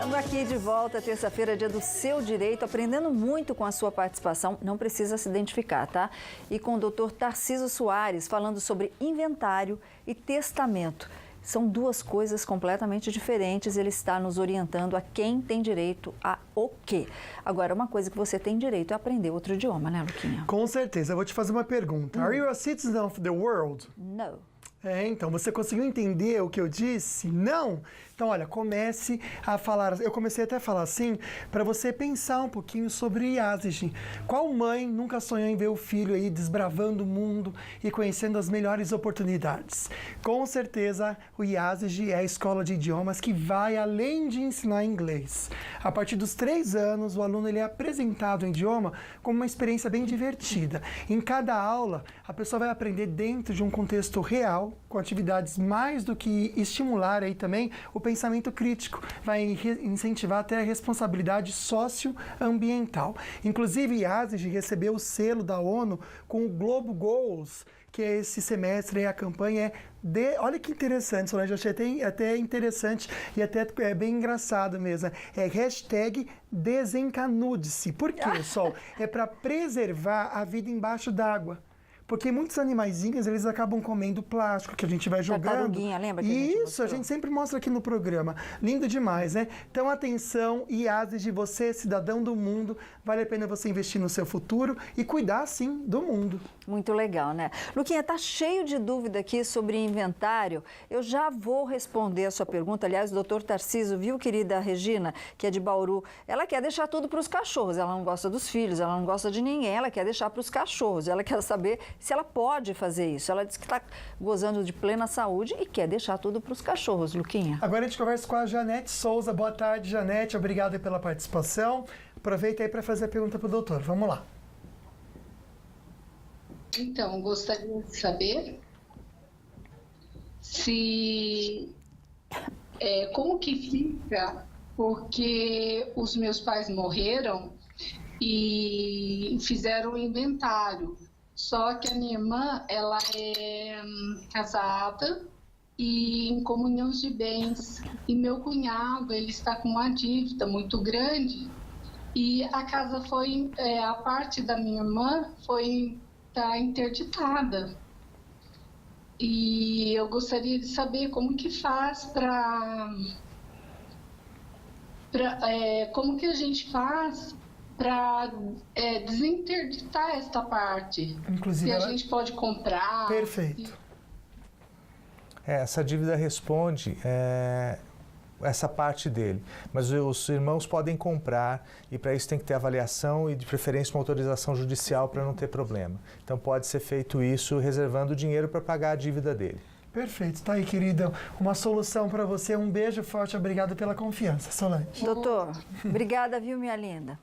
Estamos aqui de volta, terça-feira, dia do seu direito, aprendendo muito com a sua participação. Não precisa se identificar, tá? E com o doutor Tarcísio Soares, falando sobre inventário e testamento. São duas coisas completamente diferentes. Ele está nos orientando a quem tem direito a o quê. Agora, uma coisa que você tem direito é aprender outro idioma, né, Luquinha? Com certeza. Eu vou te fazer uma pergunta. Are you a citizen of the world? No. Então, você conseguiu entender o que eu disse? Não? Então, olha, comece a falar, eu comecei até a falar assim, para você pensar um pouquinho sobre Yazid. Qual mãe nunca sonhou em ver o filho aí desbravando o mundo e conhecendo as melhores oportunidades? Com certeza, o Yazid é a escola de idiomas que vai além de ensinar inglês. A partir dos 3 anos, o aluno ele é apresentado o idioma como uma experiência bem divertida. Em cada aula, a pessoa vai aprender dentro de um contexto real, com atividades mais do que estimular aí também o pensamento crítico, vai incentivar até a responsabilidade socioambiental. Inclusive, Yazid recebeu o selo da ONU com o Global Goals, que é esse semestre, a campanha é olha que interessante, Solange, eu achei até interessante e até é bem engraçado mesmo. É hashtag desencanude-se. Por quê, Sol? É para preservar a vida embaixo d'água. Porque muitos animaizinhos, eles acabam comendo plástico que a gente vai jogando. Tartaruguinha, lembra que Isso, a gente sempre mostra aqui no programa. Lindo demais, né? Então, atenção, Yazid, você, cidadão do mundo, vale a pena você investir no seu futuro e cuidar, sim, do mundo. Muito legal, né? Luquinha, tá cheio de dúvida aqui sobre inventário. Eu já vou responder a sua pergunta. Aliás, o doutor Tarcísio, viu, querida Regina, que é de Bauru, ela quer deixar tudo para os cachorros. Ela não gosta dos filhos, ela não gosta de ninguém, ela quer deixar para os cachorros. Ela quer saber se ela pode fazer isso. Ela diz que está gozando de plena saúde e quer deixar tudo para os cachorros, Luquinha. Agora a gente conversa com a Janete Souza. Boa tarde, Janete. Obrigado pela participação. Aproveita aí para fazer a pergunta para o doutor. Vamos lá. Então, gostaria de saber como que fica, porque os meus pais morreram e fizeram o inventário. Só que a minha irmã, ela é casada e em comunhão de bens. E meu cunhado, ele está com uma dívida muito grande. E a casa foi, a parte da minha irmã está interditada. E eu gostaria de saber como que faz como que a gente faz para desinterditar esta parte. Inclusive, se a gente pode comprar. Perfeito. Essa dívida responde essa parte dele, mas os irmãos podem comprar e para isso tem que ter avaliação e de preferência uma autorização judicial para não ter problema. Então pode ser feito isso reservando dinheiro para pagar a dívida dele. Perfeito, tá aí, querida. Uma solução para você. Um beijo forte, obrigado pela confiança, Solange. Doutor, obrigada, viu, minha linda?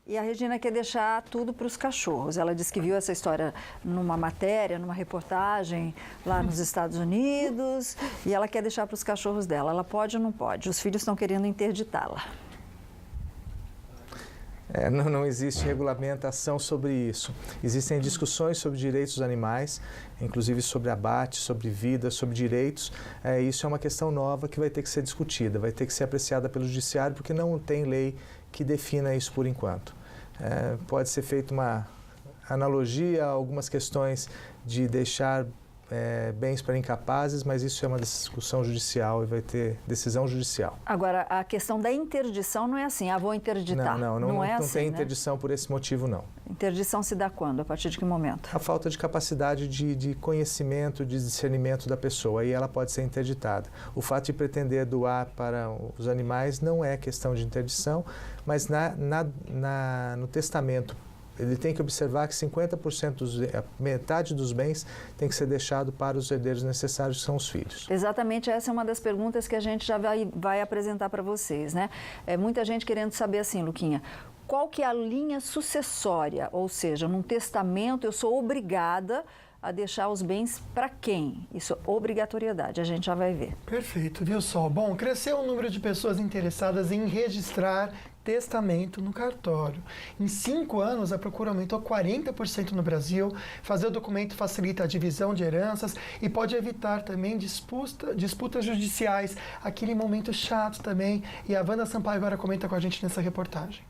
E a Regina quer deixar tudo para os cachorros. Ela disse que viu essa história numa matéria, numa reportagem lá nos Estados Unidos, e ela quer deixar para os cachorros dela. Ela pode ou não pode? Os filhos estão querendo interditá-la. Não existe regulamentação sobre isso. Existem discussões sobre direitos dos animais, inclusive sobre abate, sobre vida, sobre direitos. Isso é uma questão nova que vai ter que ser discutida, vai ter que ser apreciada pelo judiciário, porque não tem lei que defina isso por enquanto. Pode ser feita uma analogia a algumas questões de deixar bens para incapazes, mas isso é uma discussão judicial e vai ter decisão judicial. Agora, a questão da interdição não é assim, vou interditar. Não é assim, tem né? interdição por esse motivo, não. Interdição se dá quando? A partir de que momento? A falta de capacidade de conhecimento, de discernimento da pessoa, aí ela pode ser interditada. O fato de pretender doar para os animais não é questão de interdição, mas no testamento ele tem que observar que 50%, metade dos bens tem que ser deixado para os herdeiros necessários, que são os filhos. Exatamente, essa é uma das perguntas que a gente já vai apresentar para vocês, né? Muita gente querendo saber assim, Luquinha, qual que é a linha sucessória? Ou seja, num testamento eu sou obrigada a deixar os bens para quem? Isso é obrigatoriedade, a gente já vai ver. Perfeito, viu, Sol? Bom, cresceu o número de pessoas interessadas em registrar testamento no cartório. Em 5 anos, a procura aumentou 40% no Brasil. Fazer o documento facilita a divisão de heranças e pode evitar também disputas judiciais, aquele momento chato também. E a Wanda Sampaio agora comenta com a gente nessa reportagem.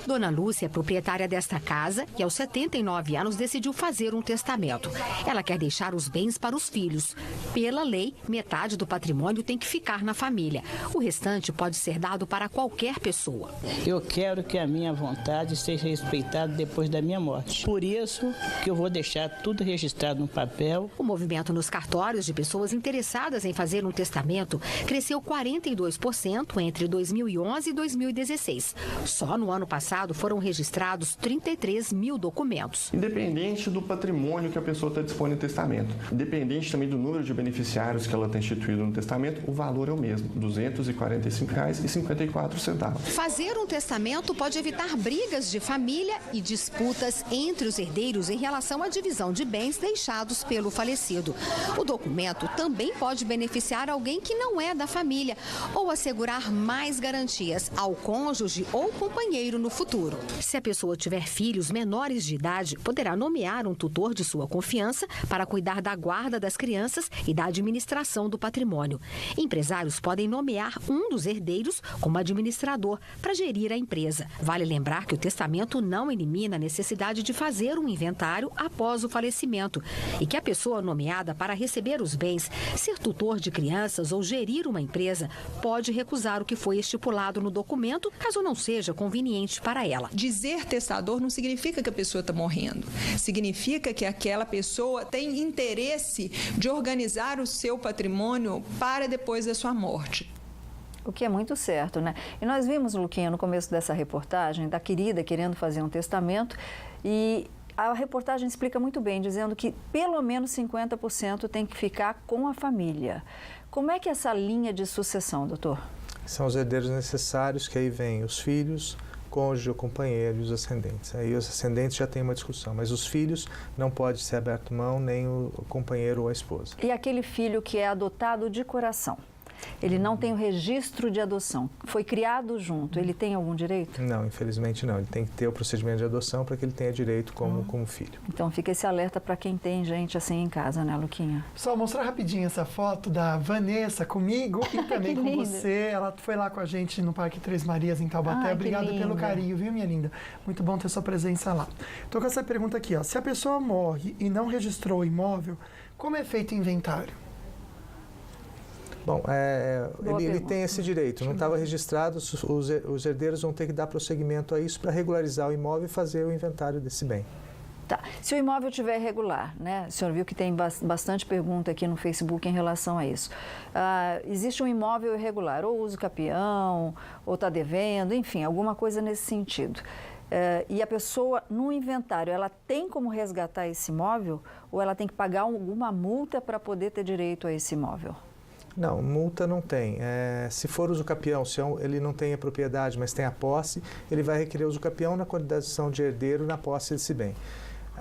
Dona Lúcia é proprietária desta casa e aos 79 anos decidiu fazer um testamento. Ela quer deixar os bens para os filhos. Pela lei, metade do patrimônio tem que ficar na família. O restante pode ser dado para qualquer pessoa. Eu quero que a minha vontade seja respeitada depois da minha morte. Por isso que eu vou deixar tudo registrado no papel. O movimento nos cartórios de pessoas interessadas em fazer um testamento cresceu 42% entre 2011 e 2016. Só no ano passado foram registrados 33 mil documentos. Independente do patrimônio que a pessoa está dispondo em testamento, independente também do número de beneficiários que ela tem instituído no testamento, o valor é o mesmo, R$ 245,54. Fazer um testamento pode evitar brigas de família e disputas entre os herdeiros em relação à divisão de bens deixados pelo falecido. O documento também pode beneficiar alguém que não é da família ou assegurar mais garantias ao cônjuge ou companheiro no futuro. Se a pessoa tiver filhos menores de idade, poderá nomear um tutor de sua confiança para cuidar da guarda das crianças e da administração do patrimônio. Empresários podem nomear um dos herdeiros como administrador para gerir a empresa. Vale lembrar que o testamento não elimina a necessidade de fazer um inventário após o falecimento e que a pessoa nomeada para receber os bens, ser tutor de crianças ou gerir uma empresa, pode recusar o que foi estipulado no documento, caso não seja conveniente para ela. Dizer testador não significa que a pessoa está morrendo. Significa que aquela pessoa tem interesse de organizar o seu patrimônio para depois da sua morte. O que é muito certo, né? E nós vimos, Luquinha, no começo dessa reportagem, da querida querendo fazer um testamento e a reportagem explica muito bem, dizendo que pelo menos 50% tem que ficar com a família. Como é que é essa linha de sucessão, doutor? São os herdeiros necessários, que aí vêm os filhos, cônjuge ou companheiro e os ascendentes. Aí os ascendentes já tem uma discussão, mas os filhos não pode ser aberto mão, nem o companheiro ou a esposa. E aquele filho que é adotado de coração? Ele não tem o registro de adoção. Foi criado junto. Ele tem algum direito? Não, infelizmente não. Ele tem que ter o procedimento de adoção para que ele tenha direito como filho. Então fica esse alerta para quem tem gente assim em casa, né, Luquinha? Só mostrar rapidinho essa foto da Vanessa comigo e também com você. Ela foi lá com a gente no Parque Três Marias, em Taubaté. Obrigada pelo carinho, viu, minha linda? Muito bom ter sua presença lá. Estou com essa pergunta aqui, ó. Se a pessoa morre e não registrou o imóvel, como é feito o inventário? Bom, ele tem esse direito. Não estava registrado, os herdeiros vão ter que dar prosseguimento a isso para regularizar o imóvel e fazer o inventário desse bem. Tá. Se o imóvel estiver irregular, né? O senhor viu que tem bastante pergunta aqui no Facebook em relação a isso. Existe um imóvel irregular, ou uso capião, ou está devendo, enfim, alguma coisa nesse sentido. E a pessoa, no inventário, ela tem como resgatar esse imóvel ou ela tem que pagar alguma multa para poder ter direito a esse imóvel? Não, multa não tem. Se for usucapião, se ele não tem a propriedade, mas tem a posse, ele vai requerer usucapião na condição de herdeiro na posse desse bem.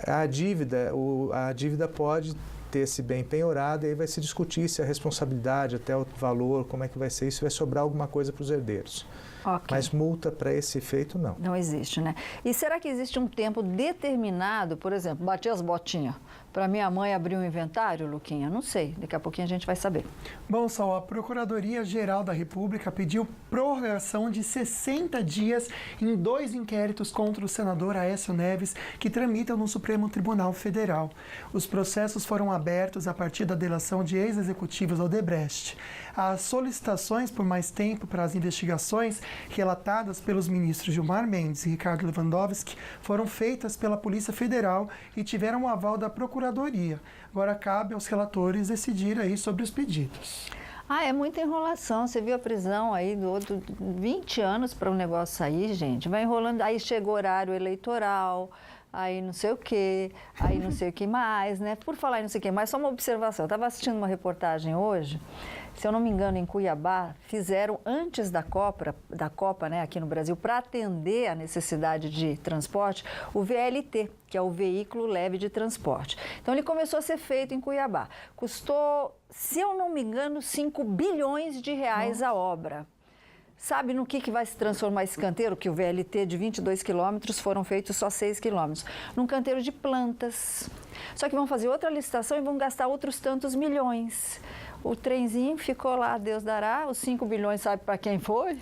A dívida pode ter esse bem penhorado e aí vai se discutir se a responsabilidade, até o valor, como é que vai ser isso, vai sobrar alguma coisa para os herdeiros. Okay. Mas multa para esse efeito, não. Não existe, né? E será que existe um tempo determinado, por exemplo, bati as botinhas, para minha mãe abrir um inventário, Luquinha? Não sei, daqui a pouquinho a gente vai saber. Bom, Sol, a Procuradoria-Geral da República pediu prorrogação de 60 dias em 2 inquéritos contra o senador Aécio Neves, que tramitam no Supremo Tribunal Federal. Os processos foram abertos a partir da delação de ex-executivos da Odebrecht. As solicitações por mais tempo para as investigações relatadas pelos ministros Gilmar Mendes e Ricardo Lewandowski foram feitas pela Polícia Federal e tiveram o aval da Procuradoria. Agora cabe aos relatores decidir aí sobre os pedidos. É muita enrolação. Você viu a prisão aí do outro 20 anos para o negócio sair, gente. Vai enrolando, aí chega o horário eleitoral, aí não sei o quê, aí não sei o que mais, né? Por falar em não sei o que mais, só uma observação. Eu estava assistindo uma reportagem hoje se eu não me engano, em Cuiabá, fizeram antes da Copa, né, aqui no Brasil, para atender a necessidade de transporte, o VLT, que é o Veículo Leve de Transporte. Então, ele começou a ser feito em Cuiabá. Custou, se eu não me engano, 5 bilhões de reais a obra. Sabe no que vai se transformar esse canteiro? Que o VLT de 22 quilômetros foram feitos só 6 quilômetros. Num canteiro de plantas. Só que vão fazer outra licitação e vão gastar outros tantos milhões. O trenzinho ficou lá, Deus dará. Os 5 bilhões, sabe para quem foi?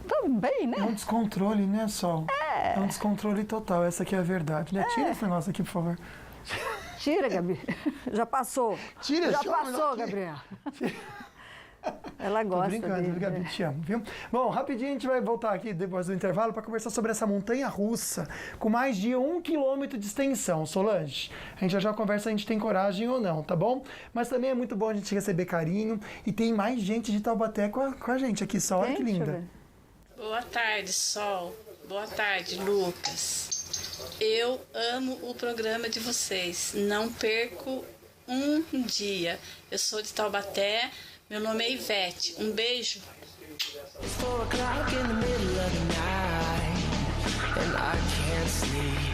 Também, né? É um descontrole, né, Sol? É um descontrole total, essa aqui é a verdade, né? Tira esse negócio aqui, por favor. Tira, Gabi. Já passou. Tira, já passou, Gabriel. Ela gosta. Tô brincando, dele, Gabi, te amo, viu? Bom, rapidinho a gente vai voltar aqui depois do intervalo para conversar sobre essa montanha russa com mais de 1 quilômetro de extensão, Solange. A gente já conversa se a gente tem coragem ou não, tá bom? Mas também é muito bom a gente receber carinho e tem mais gente de Taubaté com a gente aqui, Sol. Olha que linda. Boa tarde, Sol. Boa tarde, Lucas. Eu amo o programa de vocês. Não perco um dia. Eu sou de Taubaté. Meu nome é Ivete. Um beijo.